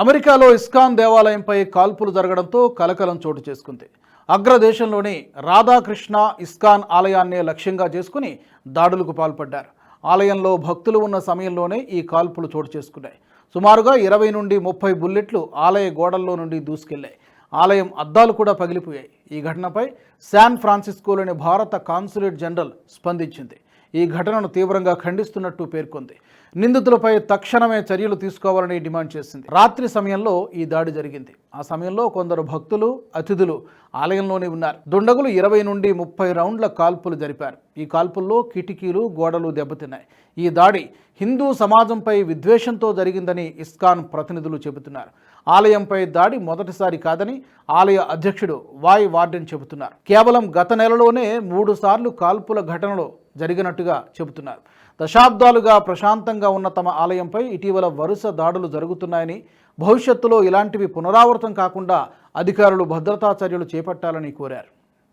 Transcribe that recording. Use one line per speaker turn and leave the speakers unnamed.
అమెరికాలో ఇస్కాన్ దేవాలయంపై కాల్పులు జరగడంతో కలకలం చోటు చేసుకుంది. అగ్రదేశంలోని రాధాకృష్ణ ఇస్కాన్ ఆలయాన్నే లక్ష్యంగా చేసుకుని దాడులకు పాల్పడ్డారు. ఆలయంలో భక్తులు ఉన్న సమయంలోనే ఈ కాల్పులు చోటు చేసుకున్నాయి. సుమారుగా 20 నుండి 30 బుల్లెట్లు ఆలయ గోడల్లో నుండి దూసుకెళ్లాయి. ఆలయం అద్దాలు కూడా పగిలిపోయాయి. ఈ ఘటనపై శాన్ ఫ్రాన్సిస్కోలోని భారత కాన్సులేట్ జనరల్ స్పందించింది. ఈ ఘటనను తీవ్రంగా ఖండిస్తున్నట్టు పేర్కొంది. నిందితులపై తక్షణమే చర్యలు తీసుకోవాలని డిమాండ్ చేసింది. రాత్రి సమయంలో ఈ దాడి జరిగింది. ఆ సమయంలో కొందరు భక్తులు, అతిథులు ఆలయంలోనే ఉన్నారు. దుండగులు 20 నుండి 30 రౌండ్ల కాల్పులు జరిపారు. ఈ కాల్పుల్లో కిటికీలు, గోడలు దెబ్బతిన్నాయి. ఈ దాడి హిందూ సమాజంపై విద్వేషంతో జరిగిందని ఇస్కాన్ ప్రతినిధులు చెబుతున్నారు. ఆలయంపై దాడి మొదటిసారి కాదని ఆలయ అధ్యక్షుడు వాయ్ వార్డెన్ చెబుతున్నారు. కేవలం గత నెలలోనే 3 సార్లు కాల్పుల ఘటనలు జరిగినట్టుగా చెబుతున్నారు. దశాబ్దాలుగా ప్రశాంతంగా ఉన్న తమ ఆలయంపై ఇటీవల వరుస దాడులు జరుగుతున్నాయని, భవిష్యత్తులో ఇలాంటివి పునరావృతం కాకుండా అధికారులు భద్రతా చర్యలు చేపట్టాలని కోరారు.